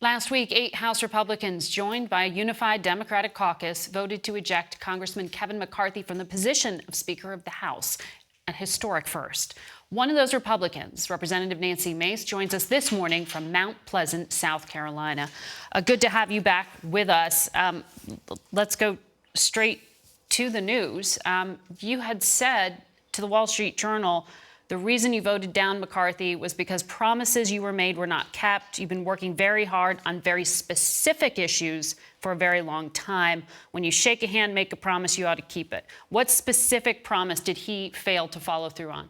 Last week, 8 House Republicans, joined by a unified Democratic caucus, voted to eject Congressman Kevin McCarthy from the position of Speaker of the House, a historic first. One of those Republicans, Representative Nancy Mace, joins us this morning from Mount Pleasant, South Carolina. Good to have you back with us. Let's go straight to the news. You had said to the Wall Street Journal the reason you voted down McCarthy was because promises you were made were not kept. You've been working very hard on very specific issues for a very long time. When you shake a hand, make a promise, you ought to keep it. What specific promise did he fail to follow through on?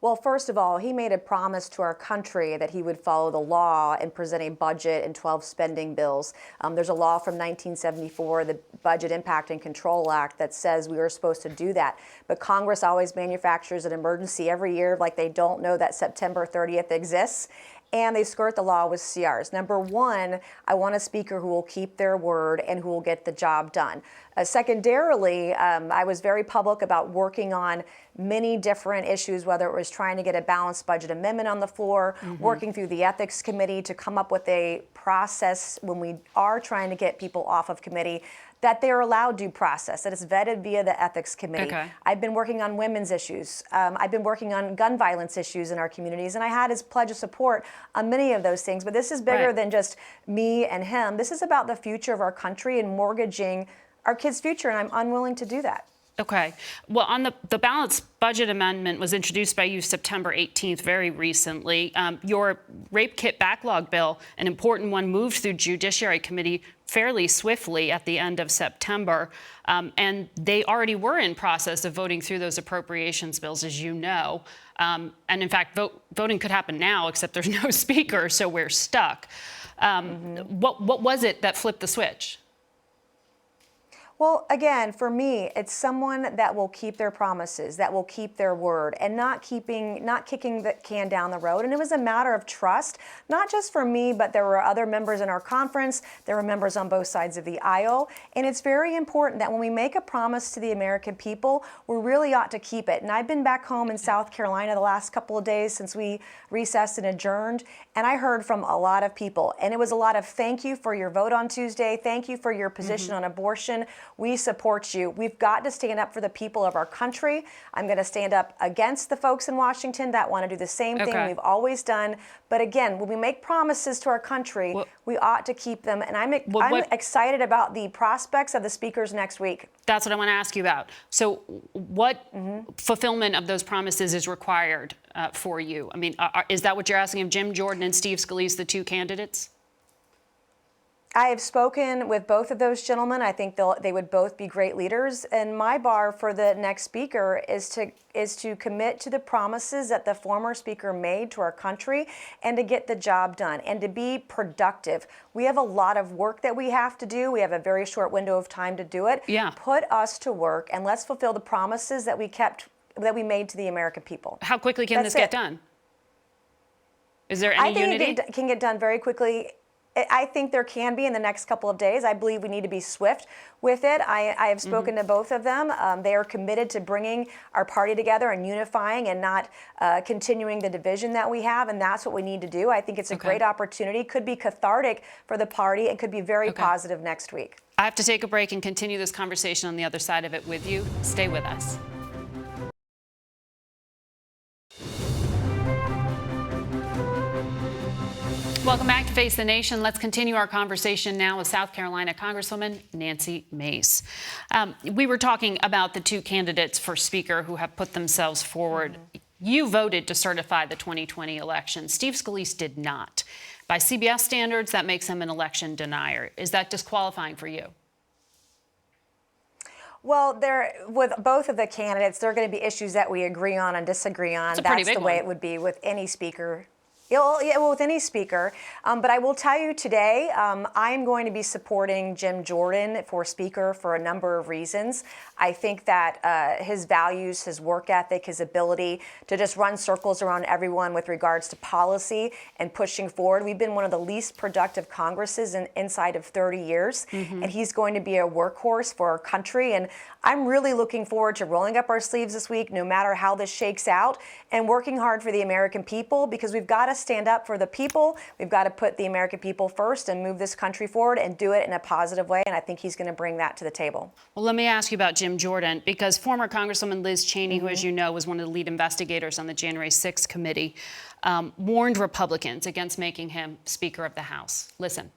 Well, first of all, he made a promise to our country that he would follow the law and present a budget and 12 spending bills. There's a law from 1974, the Budget Impact and Control Act, that says we were supposed to do that. But Congress always manufactures an emergency every year, like they don't know that September 30th exists. And they skirt the law with CRs. Number one, I want a speaker who will keep their word and who will get the job done. Secondarily, I was very public about working on many different issues, whether it was trying to get a balanced budget amendment on the floor, working through the ethics committee to come up with a process when we are trying to get people off of committee, that they're allowed due process, that it's vetted via the ethics committee. Okay. I've been working on women's issues. I've been working on gun violence issues in our communities, and I had his pledge of support on many of those things. But this is bigger than just me and him. This is about the future of our country and mortgaging our kids' future, and I'm unwilling to do that. Okay. Well, on the balanced budget amendment was introduced by you September 18th, very recently. Your rape kit backlog bill, an important one, moved through Judiciary Committee fairly swiftly at the end of September. And they already were in process of voting through those appropriations bills, as you know. And in fact, voting could happen now, except there's no speaker, so we're stuck. What was it that flipped the switch? Well, again, for me, it's someone that will keep their promises, that will keep their word, and not kicking the can down the road. And it was a matter of trust, not just for me, but there were other members in our conference. There were members on both sides of the aisle. And it's very important that when we make a promise to the American people, we really ought to keep it. And I've been back home in South Carolina the last couple of days since we recessed and adjourned, and I heard from a lot of people. And it was a lot of thank you for your vote on Tuesday. Thank you for your position on abortion. We support you. We've got to stand up for the people of our country. I'm going to stand up against the folks in Washington that want to do the same thing we've always done. But again, when we make promises to our country, we ought to keep them. And I'm excited about the prospects of the speakers next week. That's what I want to ask you about. So what fulfillment of those promises is required for you? I mean, is that what you're asking of Jim Jordan and Steve Scalise, the two candidates? I have spoken with both of those gentlemen. I think they would both be great leaders. And my bar for the next speaker is to commit to the promises that the former speaker made to our country and to get the job done and to be productive. We have a lot of work that we have to do. We have a very short window of time to do it. Yeah. Put us to work and let's fulfill the promises that we made to the American people. How quickly can this get done? Is there any unity? I think it can get done very quickly. I think there can be in the next couple of days. I believe we need to be swift with it. I have spoken to both of them. They are committed to bringing our party together and unifying and not continuing the division that we have, and that's what we need to do. I think it's a great opportunity. Could be cathartic for the party and could be very positive next week. I have to take a break and continue this conversation on the other side of it with you. Stay with us. Welcome back to Face the Nation. Let's continue our conversation now with South Carolina Congresswoman Nancy Mace. We were talking about the two candidates for Speaker who have put themselves forward. You voted to certify the 2020 election. Steve Scalise did not. By CBS standards, that makes him an election denier. Is that disqualifying for you? Well, with both of the candidates, there are going to be issues that we agree on and disagree on. That's the way it would be with any speaker. With any speaker. But I will tell you today, I am going to be supporting Jim Jordan for Speaker for a number of reasons. I think that his values, his work ethic, his ability to just run circles around everyone with regards to policy and pushing forward. We've been one of the least productive Congresses inside of 30 years, and he's going to be a workhorse for our country. And I'm really looking forward to rolling up our sleeves this week, no matter how this shakes out, and working hard for the American people, because we've got to stand up for the people. We've got to put the American people first and move this country forward and do it in a positive way. And I think he's going to bring that to the table. Well, let me ask you about Jim Jordan, because former Congresswoman Liz Cheney, who, as you know, was one of the lead investigators on the January 6th committee, warned Republicans against making him Speaker of the House. Listen.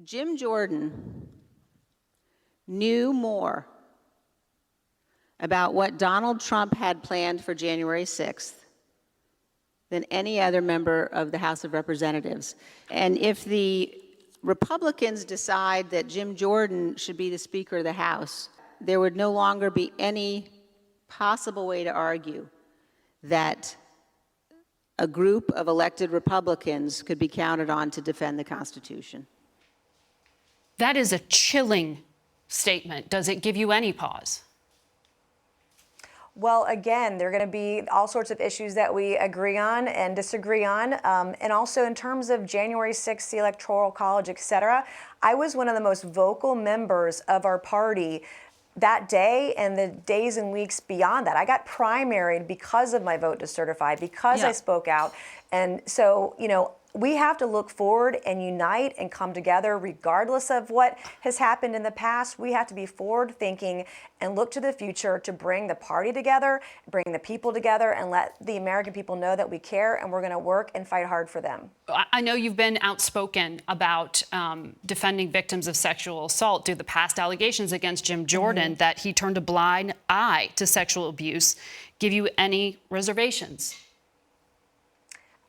Jim Jordan knew more about what Donald Trump had planned for January 6th than any other member of the House of Representatives. And if the Republicans decide that Jim Jordan should be the Speaker of the House, there would no longer be any possible way to argue that a group of elected Republicans could be counted on to defend the Constitution. That is a chilling statement. Does it give you any pause? Well, again, there are going to be all sorts of issues that we agree on and disagree on. And also in terms of January 6th, the Electoral College, et cetera, I was one of the most vocal members of our party that day and the days and weeks beyond that. I got primaried because of my vote to certify, because I spoke out. And so, you know, we have to look forward and unite and come together regardless of what has happened in the past. We have to be forward thinking and look to the future to bring the party together, bring the people together, and let the American people know that we care and we're going to work and fight hard for them. I know you've been outspoken about defending victims of sexual assault due to the past allegations against Jim Jordan that he turned a blind eye to sexual abuse. Give you any reservations?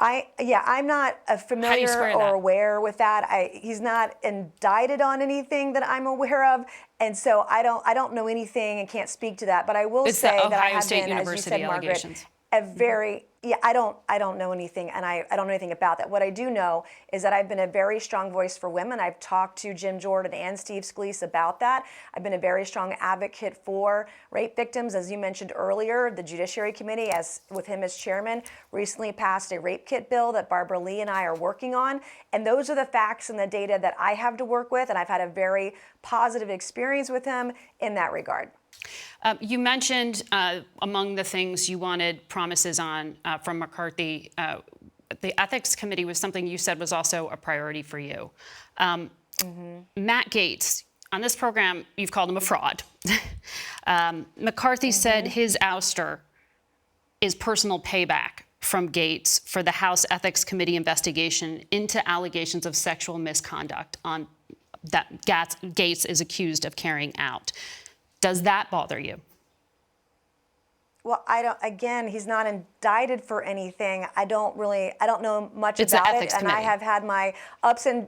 I'm not familiar or aware with that. He's not indicted on anything that I'm aware of, and so I don't know anything and can't speak to that. But I will say that I have been, as you said, Margaret, a very I don't know anything, and I don't know anything about that. What I do know is that I've been a very strong voice for women. I've talked to Jim Jordan and Steve Scalise about that. I've been a very strong advocate for rape victims. As you mentioned earlier, the Judiciary Committee, with him as chairman, recently passed a rape kit bill that Barbara Lee and I are working on. And those are the facts and the data that I have to work with, and I've had a very positive experience with him in that regard. You mentioned among the things you wanted promises on from McCarthy, the Ethics Committee was something you said was also a priority for you. Matt Gaetz, on this program, you've called him a fraud. McCarthy said his ouster is personal payback from Gaetz for the House Ethics Committee investigation into allegations of sexual misconduct that Gaetz is accused of carrying out. Does that bother you? Well, again, he's not indicted for anything. I don't know much about it, and I have had my ups and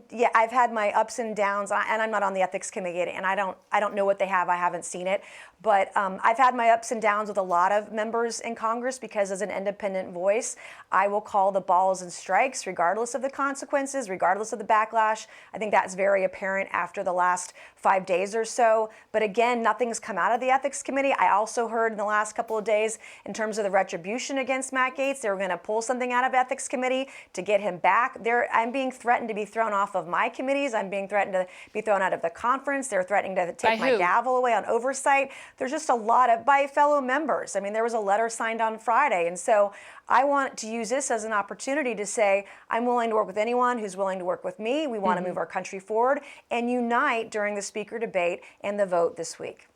downs, and I'm not on the ethics committee, and I don't know what they have. I haven't seen it, but I've had my ups and downs with a lot of members in Congress because, as an independent voice, I will call the balls and strikes regardless of the consequences, regardless of the backlash. I think that's very apparent after the last 5 days or so. But again, nothing's come out of the ethics committee. I also heard in the last couple of days, in terms of the retribution against Matt Gaetz, they were going to pull something out of ethics committee to get him back. I'm being threatened to be thrown off of my committees. I'm being threatened to be thrown out of the conference. They're threatening to take my gavel away on oversight. There's just a lot by fellow members. I mean, there was a letter signed on Friday. And so I want to use this as an opportunity to say, I'm willing to work with anyone who's willing to work with me. We want to move our country forward and unite during the speaker debate and the vote this week.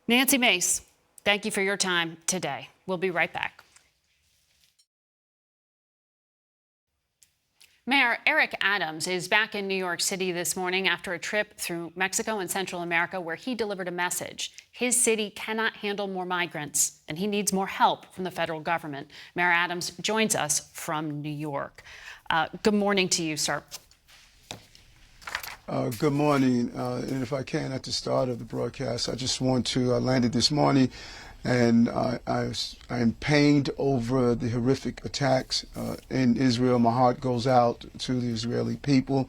Nancy Mace, thank you for your time today. We'll be right back. Mayor Eric Adams is back in New York City this morning after a trip through Mexico and Central America where he delivered a message. His city cannot handle more migrants, and he needs more help from the federal government. Mayor Adams joins us from New York. Good morning to you, sir. Good morning. And if I can, at the start of the broadcast, I just want to land it this morning. And I'm pained over the horrific attacks in Israel. My heart goes out to the Israeli people.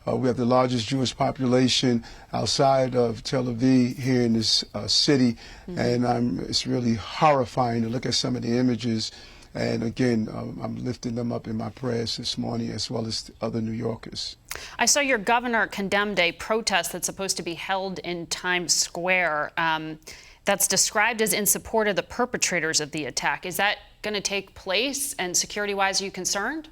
We have the largest Jewish population outside of Tel Aviv here in this city. And it's really horrifying to look at some of the images. And again, I'm lifting them up in my prayers this morning, as well as other New Yorkers. I saw your governor condemned a protest that's supposed to be held in Times Square that's described as in support of the perpetrators of the attack. Is that going to take place? And security-wise, are you concerned?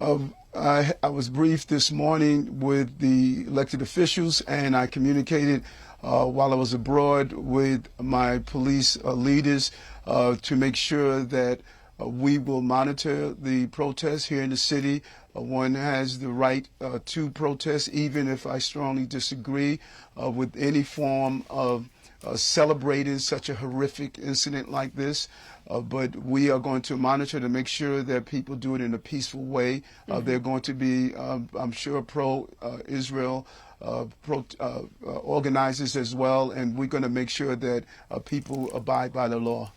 I was briefed this morning with the elected officials, and I communicated while I was abroad with my police leaders to make sure that we will monitor the protests here in the city. One has the right to protest, even if I strongly disagree with any form of celebrating such a horrific incident like this. But we are going to monitor to make sure that people do it in a peaceful way. They're going to be, I'm sure, pro-Israel organizers as well, and we're going to make sure that people abide by the law.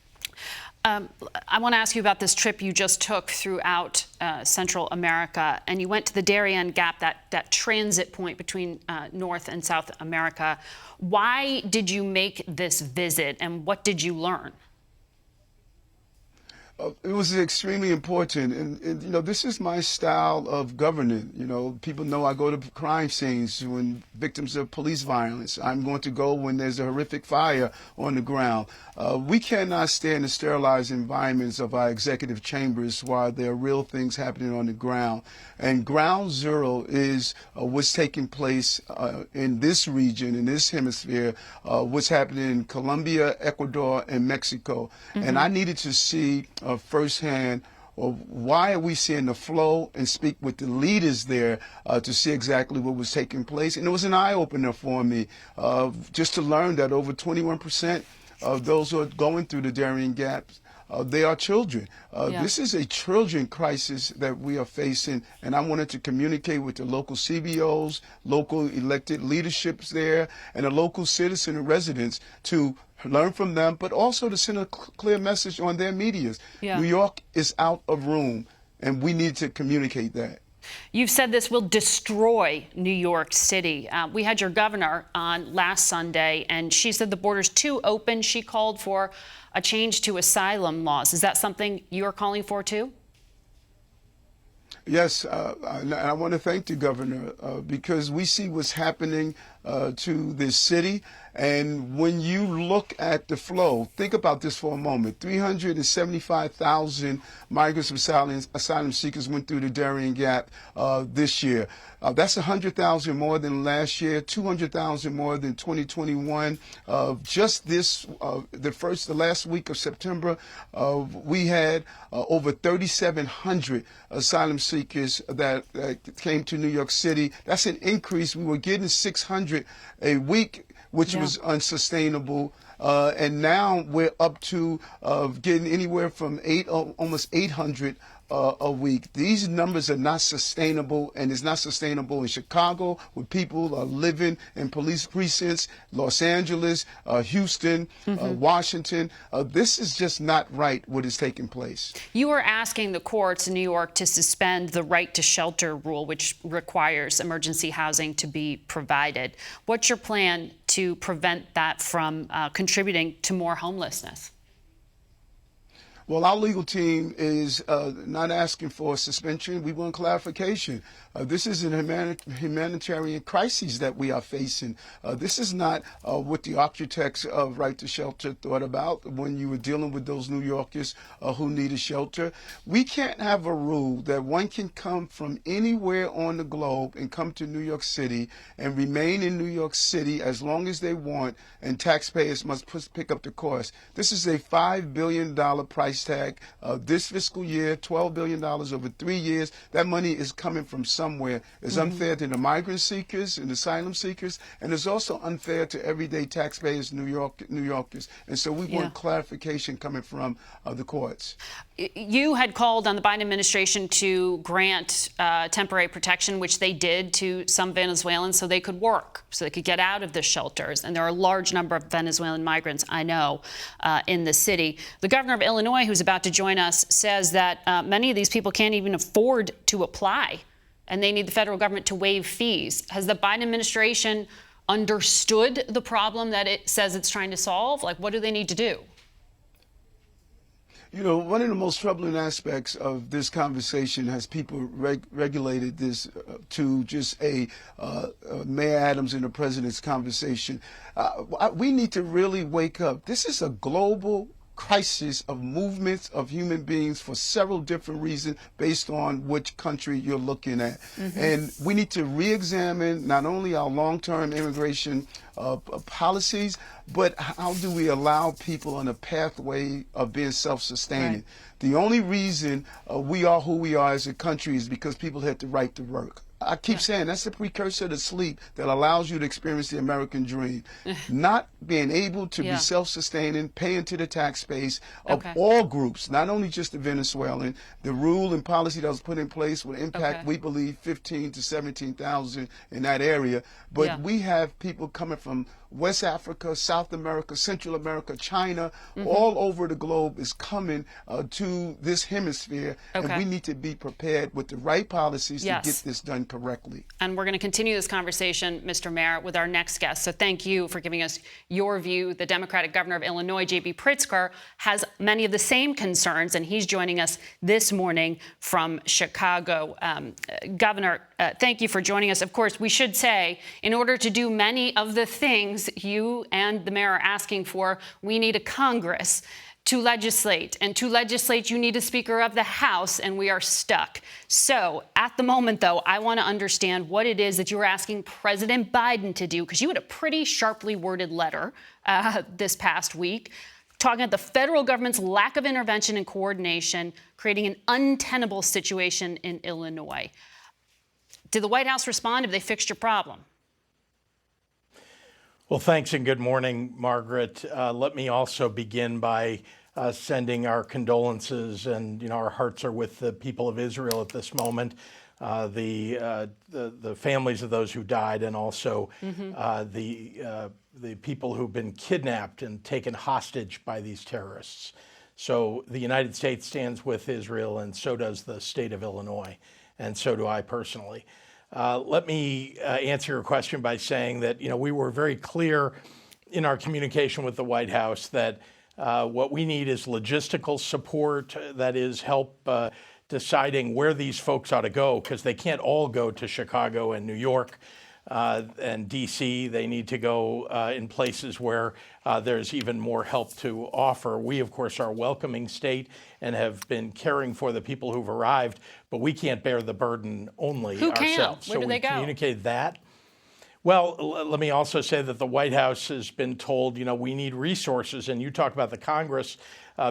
I want to ask you about this trip you just took throughout Central America, and you went to the Darien Gap, that transit point between North and South America. Why did you make this visit, and what did you learn? It was extremely important, and you know, this is my style of governing. You know, people know I go to crime scenes when victims of police violence. I'm going to go when there's a horrific fire on the ground. We cannot stay in the sterilized environments of our executive chambers while there are real things happening on the ground. And ground zero is what's taking place in this region, in this hemisphere, what's happening in Colombia, Ecuador, and Mexico. And I needed to see firsthand why are we seeing the flow and speak with the leaders there to see exactly what was taking place. And it was an eye-opener for me just to learn that over 21% of those who are going through the Darien Gap, they are children. This is a children crisis that we are facing, and I wanted to communicate with the local CBOs, local elected leaderships there, and the local citizen and residents to learn from them, but also to send a clear message on their medias. New York is out of room, and we need to communicate that. You've said this will destroy New York City. We had your governor on last Sunday, and she said the border's too open. She called for a change to asylum laws. Is that something you're calling for, too? Yes, I want to thank the governor because we see what's happening to this city. And when you look at the flow, think about this for a moment. 375,000 migrants and asylum seekers went through the Darien Gap this year. That's 100,000 more than last year, 200,000 more than 2021. Just the last week of September, we had over 3,700 asylum seekers that came to New York City. That's an increase. We were getting 600 a week, which was unsustainable. And now we're up to getting anywhere from almost 800 a week. These numbers are not sustainable, and it's not sustainable in Chicago, where people are living in police precincts, Los Angeles, Houston, Washington. This is just not right, what is taking place. You are asking the courts in New York to suspend the right to shelter rule, which requires emergency housing to be provided. What's your plan to prevent that from contributing to more homelessness? Well, our legal team is not asking for a suspension. We want clarification. This is a humanitarian crisis that we are facing. This is not what the architects of Right to Shelter thought about when you were dealing with those New Yorkers who needed shelter. We can't have a rule that one can come from anywhere on the globe and come to New York City and remain in New York City as long as they want, and taxpayers must pick up the cost. This is a $5 billion price tag. This fiscal year, $12 billion over 3 years. That money is coming from somewhere. It's unfair to the migrant seekers and asylum seekers, and it's also unfair to everyday taxpayers, New Yorkers. And so we want clarification coming from the courts. You had called on the Biden administration to grant temporary protection, which they did to some Venezuelans so they could work, so they could get out of the shelters. And there are a large number of Venezuelan migrants, I know, in the city. The governor of Illinois, who's about to join us, says that many of these people can't even afford to apply, and they need the federal government to waive fees. Has the Biden administration understood the problem that it says it's trying to solve? Like, what do they need to do? You know, one of the most troubling aspects of this conversation has people regulated this to just a Mayor Adams and the president's conversation. We need to really wake up. This is a global crisis of movements of human beings for several different reasons based on which country you're looking at. And we need to re-examine not only our long-term immigration policies, but how do we allow people on a pathway of being self-sustaining. Right. The only reason we are who we are as a country is because people had the right to work. I keep saying that's the precursor to sleep that allows you to experience the American dream. Not being able to be self-sustaining, paying to the tax base of all groups, not only just the Venezuelan. The rule and policy that was put in place will impact, we believe, 15 to 17,000 in that area. But we have people coming from West Africa, South America, Central America, China, all over the globe is coming to this hemisphere, and we need to be prepared with the right policies to get this done correctly. And we're going to continue this conversation, Mr. Mayor, with our next guest. So thank you for giving us your view. The Democratic governor of Illinois, J.B. Pritzker, has many of the same concerns, and he's joining us this morning from Chicago. Governor, thank you for joining us. Of course, we should say, in order to do many of the things you and the mayor are asking for, we need a Congress to legislate. And to legislate, you need a Speaker of the House, and we are stuck. So at the moment, though, I want to understand what it is that you're asking President Biden to do, because you had a pretty sharply worded letter this past week talking about the federal government's lack of intervention and coordination, creating an untenable situation in Illinois. Did the White House respond? Have they fixed your problem? Well, thanks and good morning, Margaret. Let me also begin by sending our condolences, and our hearts are with the people of Israel at this moment, the families of those who died, and also the people who've been kidnapped and taken hostage by these terrorists. So the United States stands with Israel, and so does the state of Illinois, and so do I personally. Let me answer your question by saying that, we were very clear in our communication with the White House that what we need is logistical support, that is help deciding where these folks ought to go, because they can't all go to Chicago and New York and D.C. They need to go in places where there's even more help to offer. We, of course, are a welcoming state and have been caring for the people who've arrived, but we can't bear the burden only ourselves. Where do they go? So we communicate that. Well, let me also say that the White House has been told, we need resources, and you talk about the Congress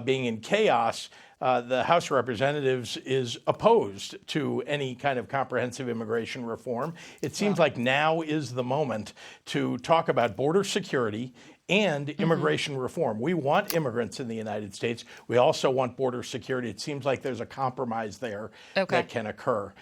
being in chaos. The House of Representatives is opposed to any kind of comprehensive immigration reform. It seems like now is the moment to talk about border security and immigration reform. We want immigrants in the United States. We also want border security. It seems like there's a compromise there that can occur.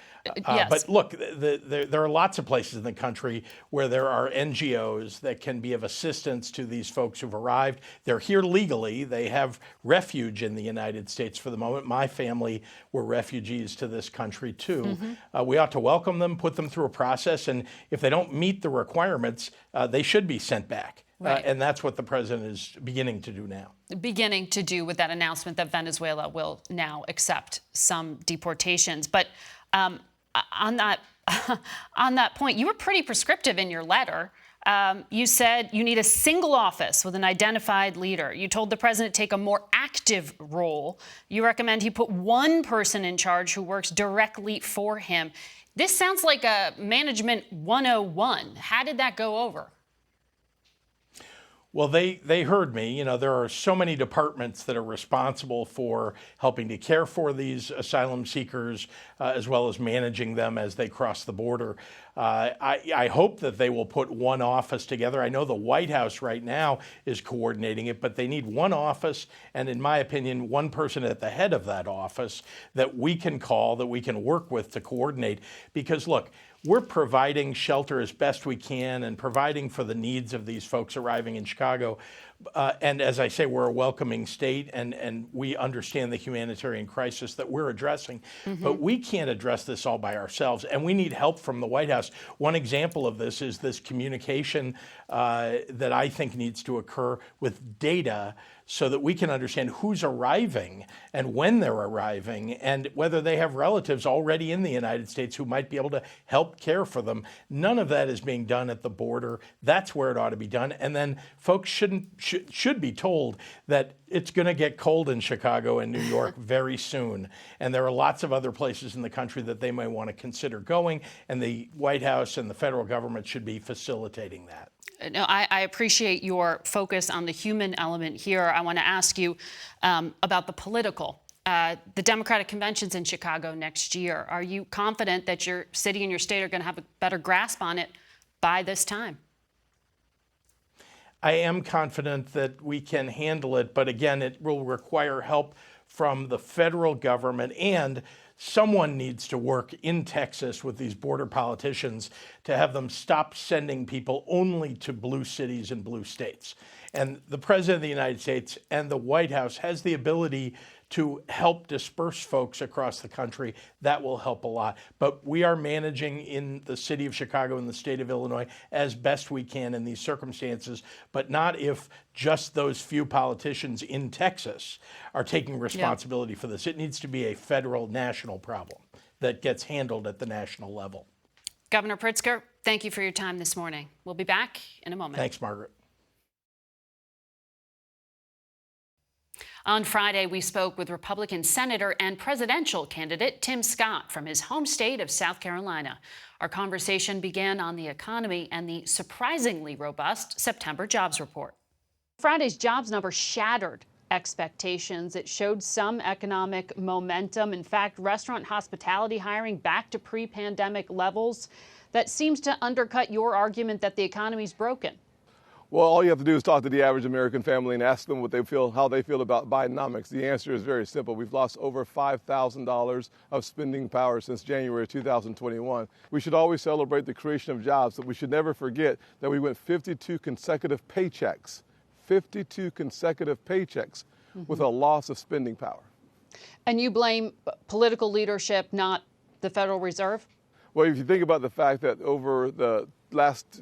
But look, there are lots of places in the country where there are NGOs that can be of assistance to these folks who've arrived. They're here legally. They have refuge in the United States for the moment. My family were refugees to this country too. We ought to welcome them, put them through a process, and if they don't meet the requirements, they should be sent back. And that's what the president is beginning to do now. Beginning to do with that announcement that Venezuela will now accept some deportations. But on that point, you were pretty prescriptive in your letter. You said you need a single office with an identified leader. You told the president to take a more active role. You recommend he put one person in charge who works directly for him. This sounds like a management 101. How did that go over? Well, they heard me. There are so many departments that are responsible for helping to care for these asylum seekers, as well as managing them as they cross the border. I hope that they will put one office together. I know the White House right now is coordinating it, but they need one office, and in my opinion, one person at the head of that office that we can call, that we can work with to coordinate. Because look, we're providing shelter as best we can and providing for the needs of these folks arriving in Chicago. And as I say, we're a welcoming state, and we understand the humanitarian crisis that we're addressing. But we can't address this all by ourselves, and we need help from the White House. One example of this is this communication that I think needs to occur with data so that we can understand who's arriving and when they're arriving and whether they have relatives already in the United States who might be able to help care for them. None of that is being done at the border. That's where it ought to be done. And then folks should be told that it's going to get cold in Chicago and New York very soon. And there are lots of other places in the country that they may want to consider going. And the White House and the federal government should be facilitating that. No, I appreciate your focus on the human element here. I want to ask you about the political. The Democratic convention's in Chicago next year. Are you confident that your city and your state are going to have a better grasp on it by this time? I am confident that we can handle it, but again, it will require help from the federal government, and someone needs to work in Texas with these border politicians to have them stop sending people only to blue cities and blue states. And the President of the United States and the White House has the ability to help disperse folks across the country. That will help a lot. But we are managing in the city of Chicago and the state of Illinois as best we can in these circumstances, but not if just those few politicians in Texas are taking responsibility for this. It needs to be a federal, national problem that gets handled at the national level. Governor Pritzker, thank you for your time this morning. We'll be back in a moment. Thanks, Margaret. On Friday, we spoke with Republican Senator and presidential candidate Tim Scott from his home state of South Carolina. Our conversation began on the economy and the surprisingly robust September jobs report. Friday's jobs number shattered expectations. It showed some economic momentum. In fact, restaurant and hospitality hiring back to pre-pandemic levels. That seems to undercut your argument that the economy's broken. Well, all you have to do is talk to the average American family and ask them how they feel about Bidenomics. The answer is very simple. We've lost over $5,000 of spending power since January 2021. We should always celebrate the creation of jobs, but we should never forget that we went 52 consecutive paychecks, with a loss of spending power. And you blame political leadership, not the Federal Reserve? Well, if you think about the fact that over the last,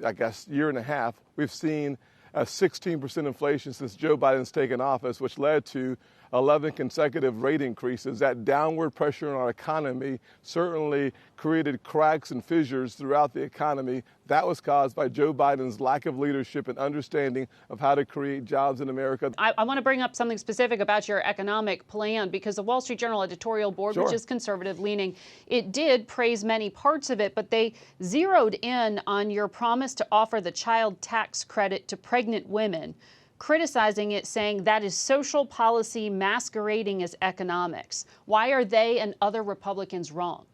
year and a half, we've seen a 16% inflation since Joe Biden's taken office, which led to 11 consecutive rate increases. That downward pressure on our economy certainly created cracks and fissures throughout the economy. That was caused by Joe Biden's lack of leadership and understanding of how to create jobs in America. I want to bring up something specific about your economic plan, because the Wall Street Journal editorial board, which is conservative leaning, it did praise many parts of it, but they zeroed in on your promise to offer the child tax credit to pregnant women, criticizing it, saying that is social policy masquerading as economics. Why are they and other Republicans wrong?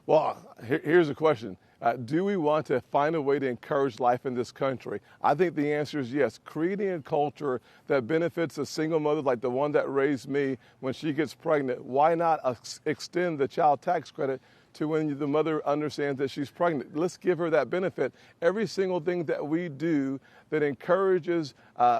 Well, here's a question. Do we want to find a way to encourage life in this country? I think the answer is yes. Creating a culture that benefits a single mother like the one that raised me when she gets pregnant. Why not extend the child tax credit to when the mother understands that she's pregnant? Let's give her that benefit. Every single thing that we do that encourages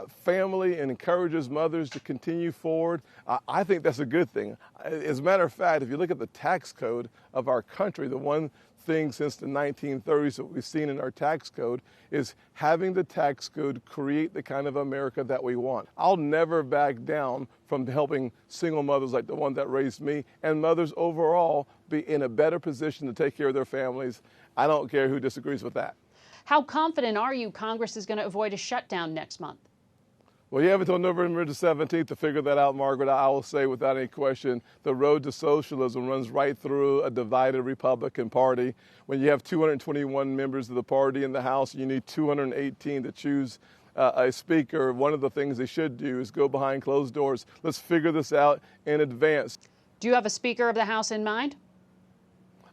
family and encourages mothers to continue forward, I think that's a good thing. As a matter of fact, if you look at the tax code of our country, the one thing since the 1930s that we've seen in our tax code is having the tax code create the kind of America that we want. I'll never back down from helping single mothers like the one that raised me, and mothers overall be in a better position to take care of their families. I don't care who disagrees with that. How confident are you Congress is going to avoid a shutdown next month? Well, you have until November the 17th to figure that out, Margaret. I will say without any question, the road to socialism runs right through a divided Republican Party. When you have 221 members of the party in the House, you need 218 to choose a speaker. One of the things they should do is go behind closed doors. Let's figure this out in advance. Do you have a Speaker of the House in mind?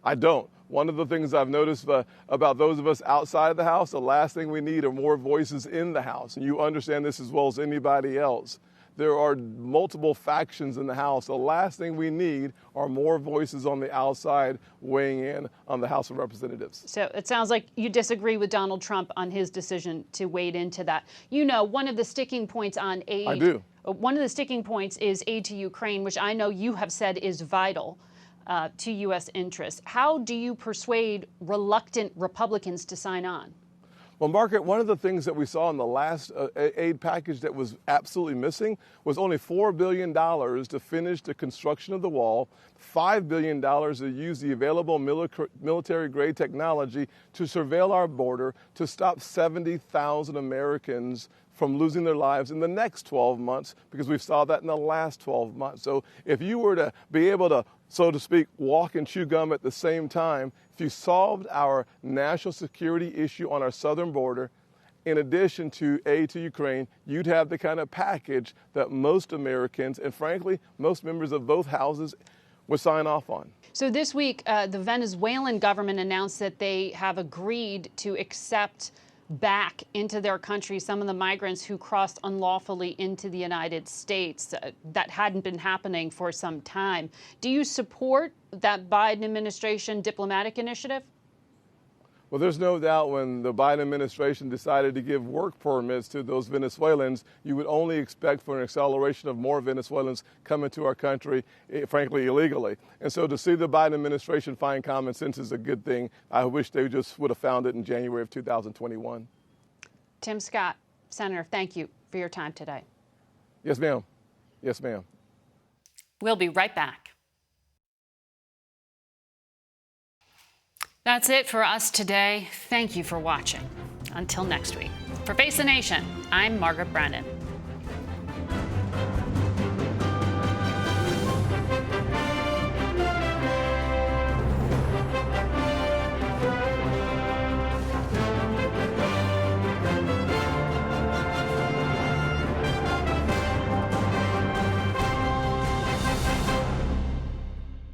I don't. One of the things I've noticed about those of us outside of the House, the last thing we need are more voices in the House. And you understand this as well as anybody else. There are multiple factions in the House. The last thing we need are more voices on the outside weighing in on the House of Representatives. So it sounds like you disagree with Donald Trump on his decision to wade into that. You know, one of the sticking points on aid. I do. One of the sticking points is aid to Ukraine, which I know you have said is vital to U.S. interests. How do you persuade reluctant Republicans to sign on? Well, Margaret, one of the things that we saw in the last aid package that was absolutely missing was only $4 billion to finish the construction of the wall, $5 billion to use the available military-grade technology to surveil our border, to stop 70,000 Americans from losing their lives in the next 12 months, because we saw that in the last 12 months. So if you were to be able to, so to speak, walk and chew gum at the same time, if you solved our national security issue on our southern border, in addition to aid to Ukraine, you'd have the kind of package that most Americans, and frankly, most members of both houses, would sign off on. So this week, the Venezuelan government announced that they have agreed to accept back into their country some of the migrants who crossed unlawfully into the United States. That hadn't been happening for some time. Do you support that Biden administration diplomatic initiative? Well, there's no doubt when the Biden administration decided to give work permits to those Venezuelans, you would only expect for an acceleration of more Venezuelans coming to our country, frankly, illegally. And so to see the Biden administration find common sense is a good thing. I wish they just would have found it in January of 2021. Tim Scott, Senator, thank you for your time today. Yes, ma'am. Yes, ma'am. We'll be right back. That's it for us today. Thank you for watching. Until next week. For Face the Nation, I'm Margaret Brennan.